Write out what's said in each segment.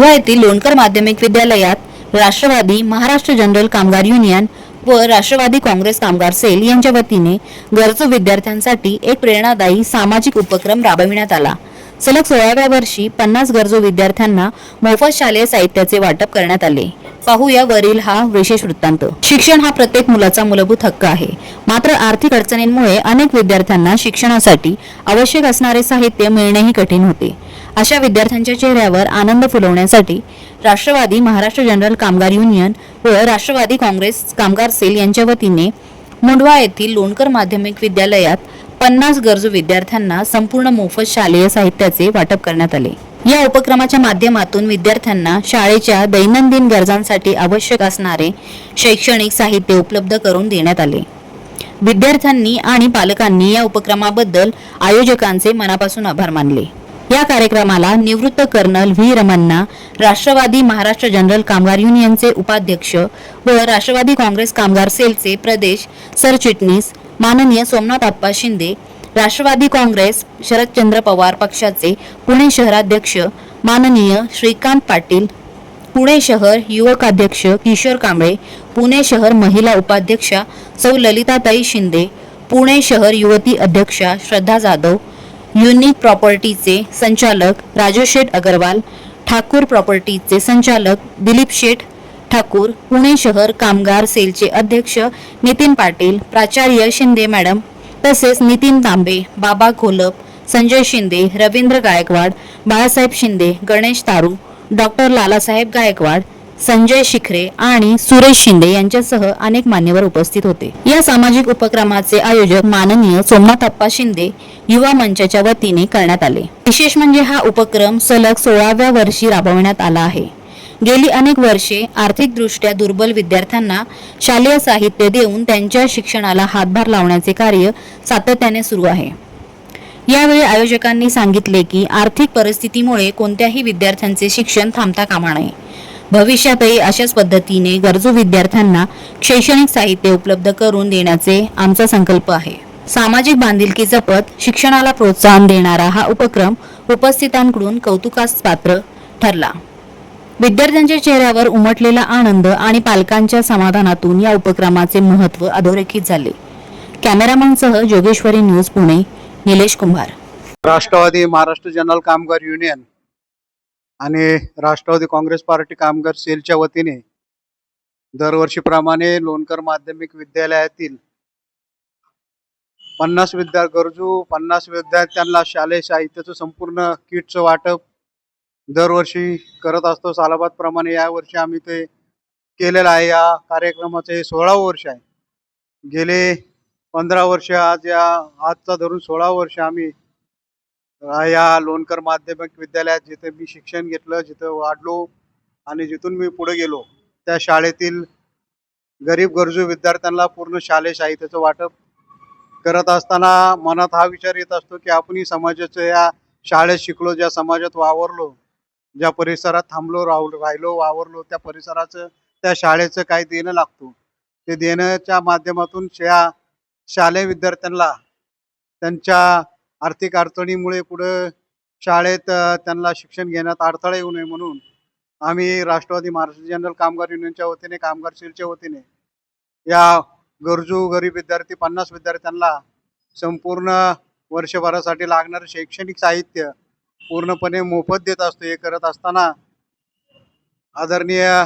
मुंढवा येथील लोणकर माध्यमिक विद्यालयात राष्ट्रवादी महाराष्ट्र जनरल कामगार युनियन व राष्ट्रवादी काँग्रेस कामगार सेल यांच्या वतीने गरजू विद्यार्थ्यांसाठी एक प्रेरणादायी सामाजिक उपक्रम राबविण्यात आला। सलग 16व्या वर्षी 50 गरजू विद्यार्थ्यांना मोफत शालेय साहित्याचे वाटप करण्यात आले। पाहूया वरील हा विशेष वृत्तांत। शिक्षण हा प्रत्येक मुलाचा मूलभूत हक्क आहे, मात्र आर्थिक अडचणींमुळे अनेक विद्यार्थ्यांना शिक्षणासाठी आवश्यक असणारे साहित्य मिळणेही कठीण होते। अशा विद्यार्थ्यांच्या चेहऱ्यावर आनंद फुलवण्यासाठी राष्ट्रवादी महाराष्ट्र जनरल कामगार युनियन व राष्ट्रवादी काँग्रेस कामगार सेल यांच्या वतीने मुंढवा येथील लोणकर माध्यमिक विद्यालयात 50 गरजू विद्यार्थ्यांना संपूर्ण मोफत शालेय साहित्याचे वाटप करण्यात आले। या उपक्रमाच्या माध्यमातून विद्यार्थ्यांना शाळेच्या दैनंदिन गरजांसाठी आवश्यक असणारे शैक्षणिक साहित्य उपलब्ध करून देण्यात आले। विद्यार्थ्यांनी आणि पालकांनी या उपक्रमाबद्दल आयोजकांचे मनापासून आभार मानले। या कार्यक्रमाला निवृत्त कर्नल व्ही रमन्ना, राष्ट्रवादी महाराष्ट्र जनरल कामगार युनियनचे उपाध्यक्ष व राष्ट्रवादी काँग्रेस कामगार सेलचे प्रदेश सरचिटणीस माननीय सोमनाथ आप्पा शिंदे, राष्ट्रवादी काँग्रेस शरदचंद्र पवार पक्षाचे पुणे शहराध्यक्ष माननीय श्रीकांत पाटील, पुणे शहर युवकाध्यक्ष किशोर कांबळे, पुणे शहर महिला उपाध्यक्षा सौ ललिताताई शिंदे, पुणे शहर युवती अध्यक्षा श्रद्धा जाधव, युनिक प्रॉपर्टीचे संचालक राजू शेठ अग्रवाल, ठाकूर प्रॉपर्टीचे संचालक दिलीप शेठ ठाकूर, पुणे शहर कामगार सेलचे अध्यक्ष नितीन पाटील, प्राचार्य शिंदे मॅडम, तसेच नितीन तांबे, बाबा घोलप, संजय शिंदे, रवींद्र गायकवाड, बाळासाहेब शिंदे, गणेश तारू, डॉक्टर लालासाहेब गायकवाड, संजय शिखरे आणि सुरेश शिंदे यांच्यासह अनेक मान्यवर उपस्थित होते। या सामाजिक उपक्रमाचे आयोजक माननीय सोमनाथ आप्पा शिंदे युवा मंचाच्या वतीने करण्यात आले। विशेष म्हणजे हा उपक्रम सलग 16व्या वर्षी राबवण्यात आला आहे। गेली अनेक वर्षे आर्थिकदृष्ट्या दुर्बल विद्यार्थ्यांना शालेय साहित्य देऊन त्यांच्या शिक्षणाला हातभार लावण्याचे कार्य सातत्याने सुरू आहे। यावेळी आयोजकांनी सांगितले की आर्थिक परिस्थितीमुळे कोणत्याही विद्यार्थ्यांचे शिक्षण थांबता कामा नये। भविष्यातही अशाच पद्धतीने गरजू विद्यार्थ्यांना शैक्षणिक साहित्य उपलब्ध करून देण्याचे आमचा संकल्प आहे। सामाजिक बांधिलकी जपत शिक्षणाला प्रोत्साहन देणारा हा उपक्रम उपस्थितांकडून कौतुकास पात्र ठरला। विद्यार्थ्यांच्या चेहऱ्यावर उमटलेला आनंद आणि पालकांच्या समाधानातून या उपक्रमाचे महत्त्व अधोरेखित झाले। कॅमेरामनसह जोगेश्वरी न्यूज पुणे, निलेश कुंभार। राष्ट्रवादी महाराष्ट्र जनरल कामगार युनियन आणि राष्ट्रवादी काँग्रेस पार्टी कामगार सेलच्या वतीने दरवर्षीप्रमाणे लोणकर माध्यमिक विद्यालयातील 50 विद्यार्थ्यांना शालेय साहित्याचं संपूर्ण किटचं वाटप दरवर्षी करत असतो। सालाबाद प्रमाणे या वर्षी आम्ही ते केलेलं आहे। या कार्यक्रमाचे 16वं वर्ष आहे। गेले 15 वर्ष आजचा धरून 16 वर्ष आम्ही या लोणकर माध्यमिक विद्यालयात जिथे मी शिक्षण घेतलं, जिथे वाढलो आणि जिथून मी पुढे गेलो त्या शाळेतील गरीब गरजू विद्यार्थ्यांना पूर्ण शालेय साहित्याचं वाटप करत असताना मनात हा विचार येत असतो की आपण समाजाच्या या शाळेत शिकलो, ज्या समाजात वावरलो, ज्या परिसरात थांबलो राहिलो वावरलो, त्या परिसराचं त्या शाळेचं काय देणं लागतो, ते देण्याच्या माध्यमातून या शालेय विद्यार्थ्यांना त्यांच्या आर्थिक अडचणीमुळे पुढे शाळेत त्यांना शिक्षण घेण्यात अडथळा येऊ नये म्हणून आम्ही राष्ट्रवादी महाराष्ट्र जनरल कामगार युनियनच्या वतीने कामगार सेलच्या वतीने या गरजू गरीब विद्यार्थी 50 विद्यार्थ्यांना संपूर्ण वर्षभरासाठी लागणारे शैक्षणिक साहित्य पूर्णपणे मोफत देत असतो। हे करत असताना आदरणीय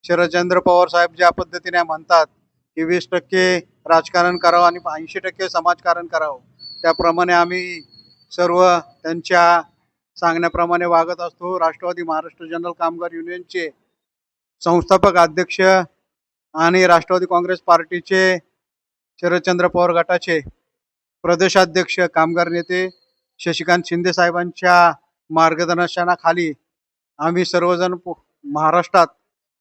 शरदचंद्र पवार साहेब ज्या पद्धतीने म्हणतात की 20% राजकारण करावं आणि 80% समाजकारण करावं, त्याप्रमाणे आम्ही सर्व त्यांच्या सांगण्याप्रमाणे वागत असतो। राष्ट्रवादी महाराष्ट्र जनरल कामगार युनियनचे संस्थापक अध्यक्ष आणि राष्ट्रवादी काँग्रेस पार्टीचे शरदचंद्र पवार गटाचे प्रदेशाध्यक्ष कामगार नेते शशिकांत शिंदे साहेबांच्या मार्गदर्शनाखाली आम्ही सर्वजण महाराष्ट्रात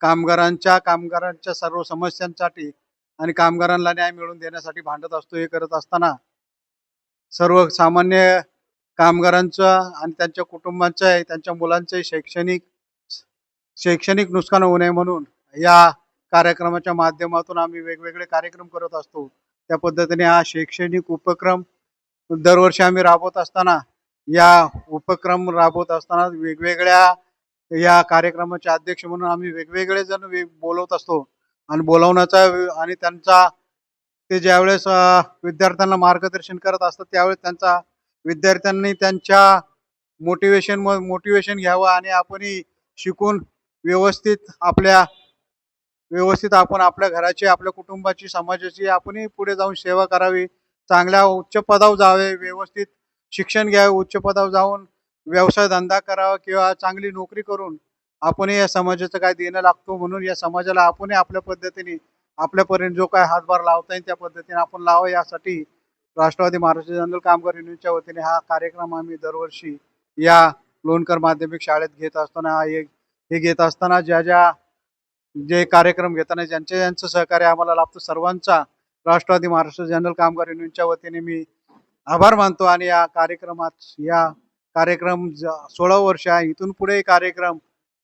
कामगारांच्या सर्व समस्यांसाठी आणि कामगारांना न्याय मिळवून देण्यासाठी भांडत असतो। हे करत असताना सर्व सामान्य कामगारांचं आणि त्यांच्या कुटुंबांचं, त्यांच्या मुलांचे शैक्षणिक नुकसान होऊ नये म्हणून या कार्यक्रमाच्या माध्यमातून आम्ही वेगवेगळे कार्यक्रम करत असतो। त्या पद्धतीने हा शैक्षणिक उपक्रम दरवर्षी आम्ही राबवत असताना वेगवेगळ्या या कार्यक्रमाचे अध्यक्ष म्हणून आम्ही वेगवेगळे जण बोलवत असतो आणि बोलवण्याचा आणि त्यांचा ते ज्यावेळेस विद्यार्थ्यांना मार्गदर्शन करत असतात त्यावेळेस त्यांचा विद्यार्थ्यांनी त्यांच्या मोटिवेशन घ्यावं आणि आपणही शिकून व्यवस्थित आपण आपल्या घराची, आपल्या कुटुंबाची, समाजाची आपणही पुढे जाऊन सेवा करावी, चांगल्या उच्च पदावर जावे, व्यवस्थित शिक्षण घ्यावे, उच्च पदावर जाऊन व्यवसाय धंदा करावा किंवा चांगली नोकरी करून आपणही या समाजाचं काय देणं लागतो. म्हणून या समाजाला आपणही आपल्या पद्धतीने आपल्यापर्यंत जो काय हातभार लावता येईल त्या पद्धतीने आपण लावा, यासाठी राष्ट्रवादी महाराष्ट्र जनरल कामगार युनियनच्या वतीने हा कार्यक्रम आम्ही दरवर्षी या लोणकर माध्यमिक शाळेत घेत असताना हे घेत असताना जे कार्यक्रम घेताना ज्यांचं सहकार्य आम्हाला लाभतं सर्वांचा राष्ट्रवादी महाराष्ट्र जनरल कामगार युनियनच्या वतीने मी आभार मानतो. आणि या कार्यक्रम 16 वर्ष आहे. इथून पुढे कार्यक्रम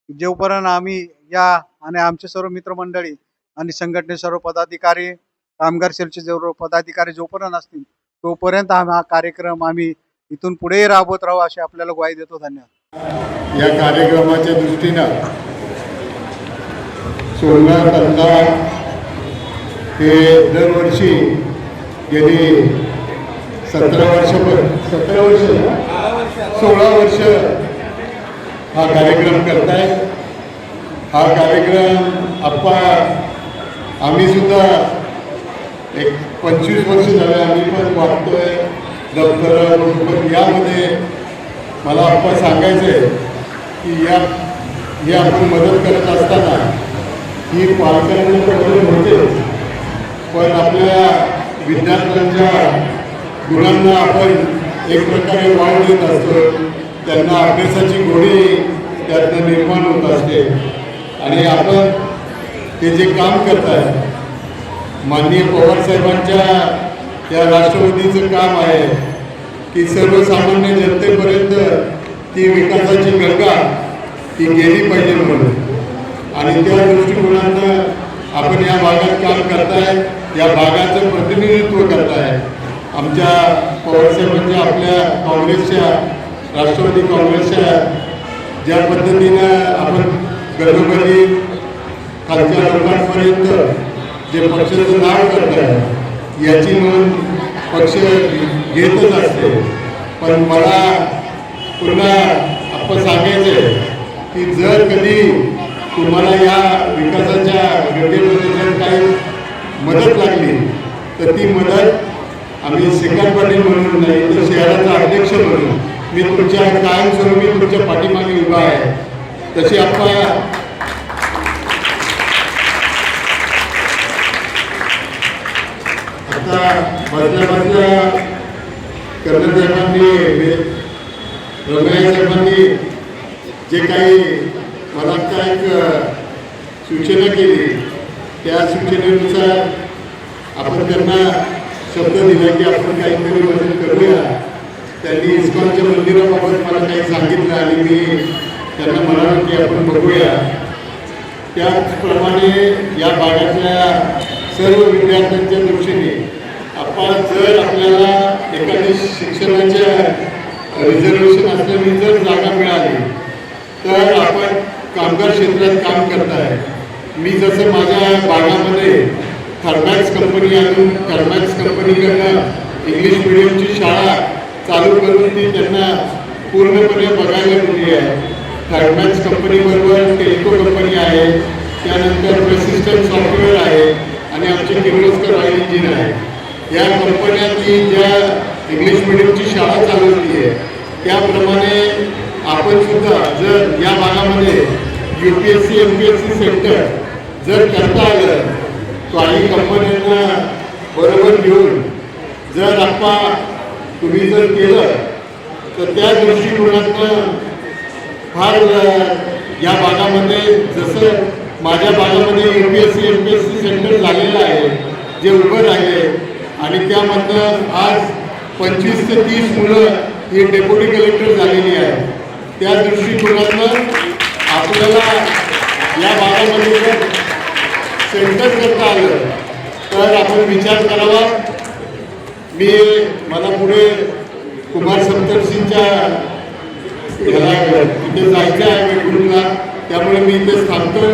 जोपर्यंत आम्ही आणि आमचे सर्व मित्रमंडळी आणि संघटने सर्व पदाधिकारी, कामगार सेलचे सर्व पदाधिकारी जोपर्यंत असतील तोपर्यंत हा कार्यक्रम आम्ही इथून पुढे राबवत राहू अशी आपल्याला ग्वाही देतो. धन्यवाद. या कार्यक्रमाच्या दृष्टीनं सोलना तंदा हे दरवर्षी गेली 16 वर्ष हा कार्यक्रम करताय. हा कार्यक्रम आम्ही सुद्धा एक 25 वर्ष झाले आम्ही पण वागतोय. दप्तर यामध्ये मला आप्पा सांगायचं आहे की हे आपण मदत करत असताना ही पालकांना मदत होते, पण आपल्या विद्यार्थ्यांच्या गुणांना आपण एक प्रकारे वाव देत असतो. त्यांना अभ्यासाची गोडी त्यातनं निर्माण होत असते. आणि आपण हे जे काम करताय माननीय पवारसाहेबांच्या या राष्ट्रवादीचं काम आहे की सर्वसामान्य जनतेपर्यंत ती विकासाची गंगा ती गेली पाहिजे म्हणून. आणि त्या दृष्टिकोनानं आपण या भागात काम करताय, या भागाचं प्रतिनिधित्व करताय. आमच्या पवारसाहेबांच्या आपल्या राष्ट्रवादी काँग्रेसच्या ज्या पद्धतीनं आपण घरोघरी खालच्या लोकांपर्यंत जे पक्षाचं नाव करताय याची नोंद पक्ष घेतच असते. पण मला पुन्हा आपण सांगायचं आहे की जर कधी तुम्हाला या विकासाच्या गतीमध्ये जर काही मदत लागली तर ती मदत आम्ही श्रीकांत पाटील म्हणून नाही तर शहराचा अध्यक्ष म्हणून मी कायमस्वरूपी तुमच्या पाठीमागे उभा आहे. तशी आपण आता बदल्या कर्नल साहेबांनी रमैया साहेबांनी जे काही मला एक सूचना केली त्या सूचनेनुसार आपण त्यांना शब्द दिला की आपण काहीतरी मदत करूया. त्यांनी इस्कॉनच्या मंदिराबाबत मला काही सांगितलं आणि मी त्यांना म्हणालो की आपण बघूया. त्याचप्रमाणे या भागातल्या सर्व विद्यार्थ्यांच्या दृष्टीने आपण जर आपल्याला एखादी शिक्षणाच्या रिझर्वेशन असलेली जर जागा मिळाली तर आपण कामगार क्षेत्रात काम करताय. मी जसं माझ्या भागामध्ये थर्मॅक्स कंपनी आणून थर्मॅक्स कंपनीकडनं इंग्लिश मिडियमची शाळा चालू करून ती त्यांना पूर्णपणे बघायला मिळली आहे. थर्मॅक्स कंपनीबरोबर टेल्को कंपनी आहे, त्यानंतर प्रेसिस्टंट सॉफ्टवेअर आहे आणि आमची किर्लोस्कर ऑइल इंजिन आहे. या कंपन्यांनी ज्या इंग्लिश मिडियमची शाळा चालवली आहे त्याप्रमाणे आपण सुद्धा जर या भागामध्ये UPSC MPSC सेंटर जर करता आलं काही कंपन्यांना बरोबर घेऊन जर तुम्ही जर केलं तर त्या दृष्टिकोनातनं फार या भागामध्ये जसं माझ्या भागामध्ये UPSC MPSC सेंटर झालेलं आहे जे उभं राहिले आणि त्यामधनं आज 25 ते 30 मुलं ही डेप्युटी कलेक्टर झालेली आहे. त्या दृष्टिकोनातनं आपल्याला या भागामध्ये जर सेंटर करता आलं तर आपण विचार करावा. मला पुढे कुमार सत्तरसिंगच्या तिथे जायचं आहे. गुरुला. त्यामुळे मी इथे थांबतो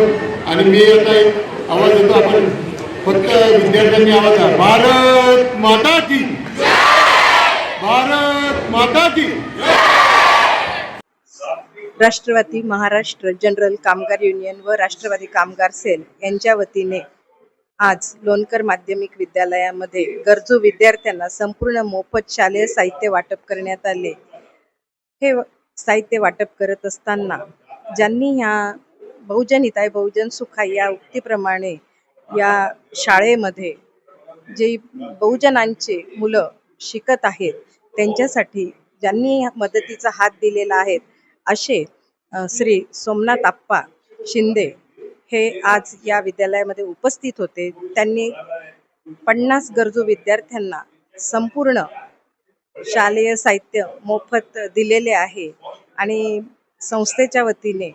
आणि मी आता एक आवाज देतो. आपण फक्त विद्यार्थ्यांनी आवाज द्या. भारत माता की, भारत माता की. राष्ट्रवादी महाराष्ट्र जनरल कामगार युनियन व राष्ट्रवादी कामगार सेल यांच्या वतीने आज लोणकर माध्यमिक विद्यालयामध्ये गरजू विद्यार्थ्यांना संपूर्ण मोफत शालेय साहित्य वाटप करण्यात आले. हे साहित्य वाटप करत असताना ज्यांनी ह्या बहुजन हिताय बहुजन सुखाय या उक्तीप्रमाणे या शाळेमध्ये जे बहुजनांचे मुलं शिकत आहेत त्यांच्यासाठी ज्यांनी मदतीचा हात दिलेला आहे असे श्री सोमनाथ आप्पा शिंदे हे आज या विद्यालयामध्ये उपस्थित होते. त्यांनी 50 गरजू विद्यार्थ्यांना संपूर्ण शालेय साहित्य मोफत दिलेले आहे आणि संस्थेच्या वतीने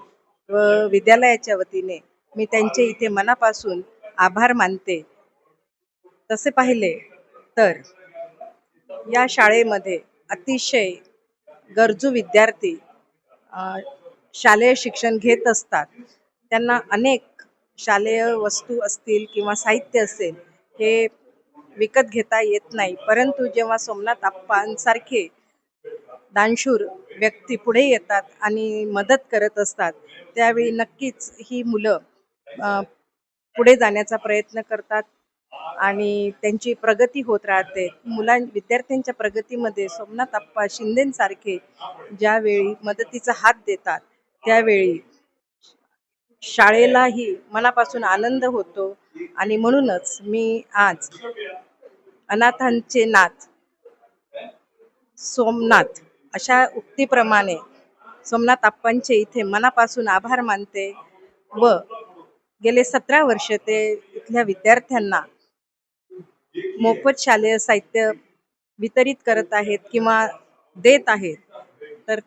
व विद्यालयाच्या वतीने मी त्यांचे इथे मनापासून आभार मानते. तसे पाहिले तर या शाळेमध्ये अतिशय गरजू विद्यार्थी शालेय शिक्षण घेत असतात. त्यांना अनेक शालेय वस्तू असतील किंवा साहित्य असेल हे विकत घेता येत नाही, परंतु जेव्हा सोमनाथ आप्पांसारखे दानशूर व्यक्ती पुढे येतात आणि मदत करत असतात त्यावेळी नक्कीच ही मुलं पुढे जाण्याचा प्रयत्न करतात आणि त्यांची प्रगती होत राहते. विद्यार्थ्यांच्या प्रगतीमध्ये सोमनाथ आप्पा शिंदेंसारखे ज्यावेळी मदतीचा हात देतात त्यावेळी शाळेलाही मनापासून आनंद होतो आणि म्हणूनच मी आज अनाथांचे नाथ सोमनाथ अशा उक्तीप्रमाणे सोमनाथ आप्पांचे इथे मनापासून आभार मानते व गेले 17 वर्ष ते इथल्या विद्यार्थ्यांना मोफत शालेय साहित्य वितरित करत आहेत किंवा देत आहेत. तर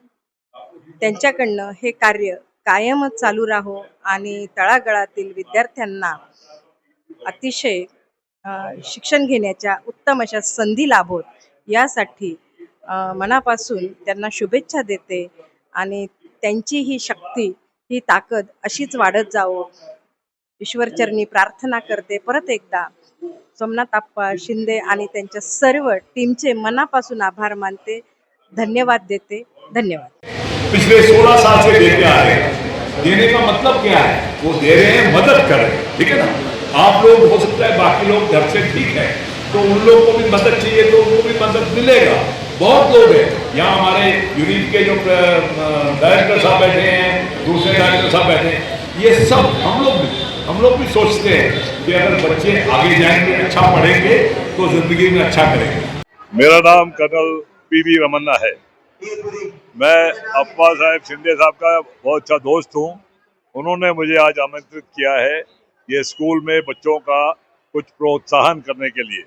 त्यांच्याकडनं हे कार्य कायमच चालू राहो आणि तळागाळातील विद्यार्थ्यांना अतिशय शिक्षण घेण्याच्या उत्तम अशा संधी लाभोत यासाठी मनापासून त्यांना शुभेच्छा देते आणि त्यांची ही शक्ती ही ताकद अशीच वाढत जावो ईश्वरचरणी प्रार्थना करते. परत एकदा सोमनाथ आप्पा शिंदे आणि त्यांच्या सर्व टीमचे मनापासून आभार मानते, धन्यवाद देते. धन्यवाद. पिछले 16 साल से देते आ रहे हैं. देने का मतलब क्या है? वो दे रहे हैं, मदद कर रहे हैं. ठीक है ना. आप लोग हो सकता है बाकी लोग घर से ठीक है तो उन लोग को भी मदद चाहिए तो उनको भी मदद मिलेगा. बहुत लोग हैं यहाँ हमारे यूनिट के जो डायरेक्टर साहब बैठे हैं, दूसरे डायरेक्टर साहब बैठे हैं, ये सब हम लोग भी सोचते हैं कि अगर बच्चे आगे जाएंगे, अच्छा पढ़ेंगे तो जिंदगी में अच्छा करेंगे. मेरा नाम कर्नल पीवी रमन्ना है. मैं अप्पा साहब शिंदे साहब का बहुत अच्छा दोस्त हूँ. उन्होंने मुझे आज आमंत्रित किया है ये स्कूल में बच्चों का कुछ प्रोत्साहन करने के लिए.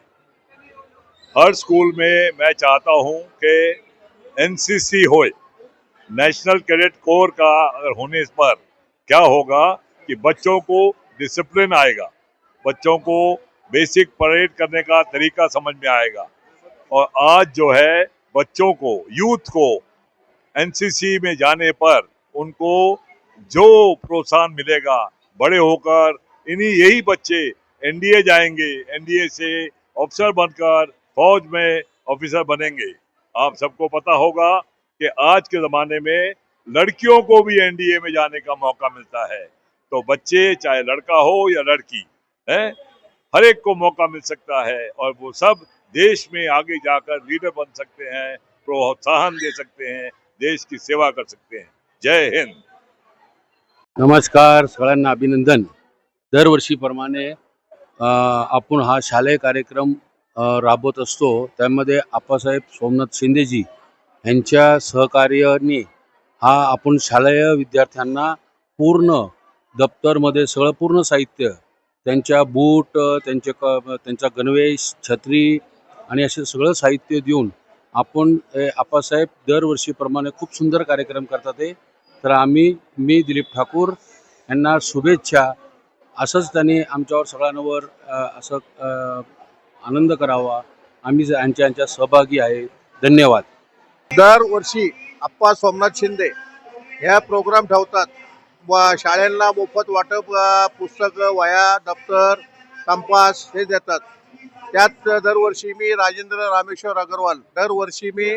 हर स्कूल में मैं चाहता हूँ कि एनसीसी होए, नेशनल कैडेट कोर का अगर होने पर क्या होगा कि बच्चों को डिसिप्लिन आएगा, बच्चों को बेसिक परेड करने का तरीका समझ में आएगा. और आज जो है बच्चों को, यूथ को एनसीसी में जाने पर उनको जो प्रोत्साहन मिलेगा, बड़े होकर यही बच्चे एनडीए जाएंगे, एनडीए से ऑफिसर बनकर फौज में ऑफिसर बनेंगे. आप सबको पता होगा कि आज के ज़माने में लड़कियों को भी एनडीए में जाने का मौका मिलता है. तो बच्चे चाहे लड़का हो या लड़की है, हर एक को मौका मिल सकता है और वो सब देश में आगे जाकर लीडर बन सकते हैं, प्रोत्साहन दे सकते हैं, देश की सेवा कर सकते हैं. जय हिंद. नमस्कार, सगळ्यांना अभिनंदन. दरवर्षीप्रमाणे आपण हा शालेय कार्यक्रम राबवत असतो. त्यामध्ये आप्पासाहेब सोमनाथ शिंदेजी यांच्या सहकार्याने हा आपण शालेय विद्यार्थ्यांना पूर्ण दप्तरमध्ये सगळं पूर्ण साहित्य, त्यांच्या बूट, त्यांचा गणवेश, छत्री आणि असे सगळं साहित्य देऊन आपण आप्पासाहेब दरवर्षीप्रमाणे खूप सुंदर कार्यक्रम करतात. तर मी दिलीप ठाकूर यांना शुभेच्छा. असंच त्यांनी आमच्यावर सगळ्यांवर असं आनंद करावा. आम्ही यांच्या सहभागी आहे. धन्यवाद. दरवर्षी आप्पा सोमनाथ शिंदे ह्या प्रोग्राम ठेवतात शाळेला मोफत वाटप पुस्तकं, वह्या, दप्तर, कंपास हे देतात. त्यात दरवर्षी मी राजेंद्र रामेश्वर अग्रवाल दरवर्षी मी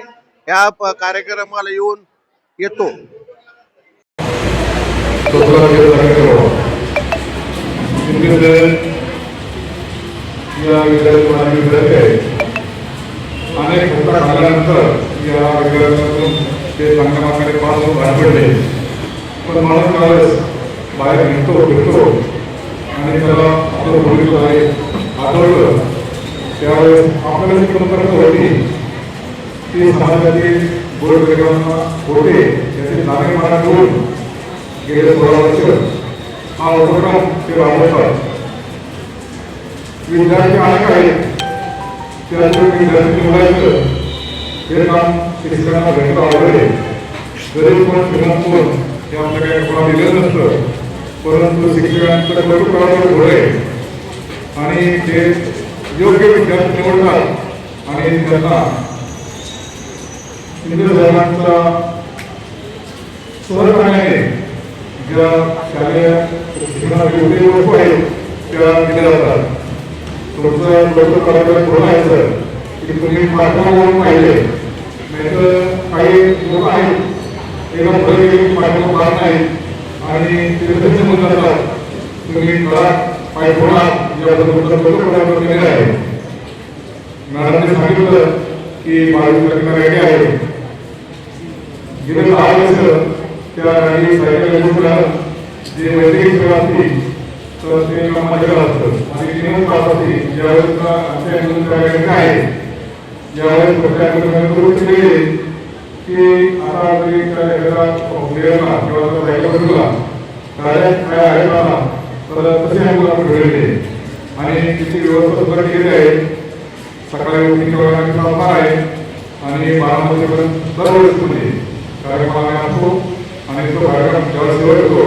ह्या कार्यक्रमाला येतो. या विद्यार्थी अनेक धोका खाल्ल्यानंतर या विद्यार्थ्यांतून ते चांगल्या मार्गाने पास होऊन बाहेर पडले. पण माणूस त्यावेळेस बाहेर फिरतो आणि त्याला आपलं भविष्य आहे आठवलं. त्यावेळेस आपल्याला जी कमतरता होती ती समाजातील गोरगरिबांना होते याची जाणीव मला घेऊन गेले 16 वर्ष हा उपक्रम ते राबवतात. विद्यार्थी अनेक आहेत त्यातून विद्यार्थी निवडायचं हे काम शिक्षकांना भेटलं आवडले. गरीब कोण श्रीमंत कोण हे आपल्याकडे कोणा दिलं नसतं, परंतु शिक्षकांचं कौतुकावर घोडे आणि ते योग्य विद्यार्थी निवडतात आणि त्यांना शिंदे साहेबांचा सहकार्याने ज्या शालेय शिक्षणाची योग्य वस्तू आहेत त्या दिल्या जातात. तुमचं कौतुकावर घोडा आहे सर की तुम्ही पाठवून पाहिले, नाहीतर काही लोक आहेत एका पुढे गेली पाठवून पाहत नाहीत आणि ते समजून जातात. तुम्ही पाय घोडा याबद्दल तुमचं कौतुकावर केलेलं आहे. मॅडमने सांगितलं की 22 रॅली आहे. गेले 10 वर्ष त्या रॅली सायकल जे वैद्यकीय सेवा असते तर ते माझ्याकडे असतं आणि 3 तास असते. ज्यावेळेस आमच्या कार्यक्रम आहे ज्यावेळेस गोष्टी केली की आता जरी एखादा प्लेयरला किंवा सायकल बदलला शाळेत काय आहे ना तर तसे आपण घडले आणि तिची व्यवस्था सुद्धा केली आहे. सकाळी 3 वाजता आहे आणि 12 वाजेपर्यंत दरवेळेस कार्यक्रम असतो आणि तो कार्यक्रम जेव्हा शेवट होतो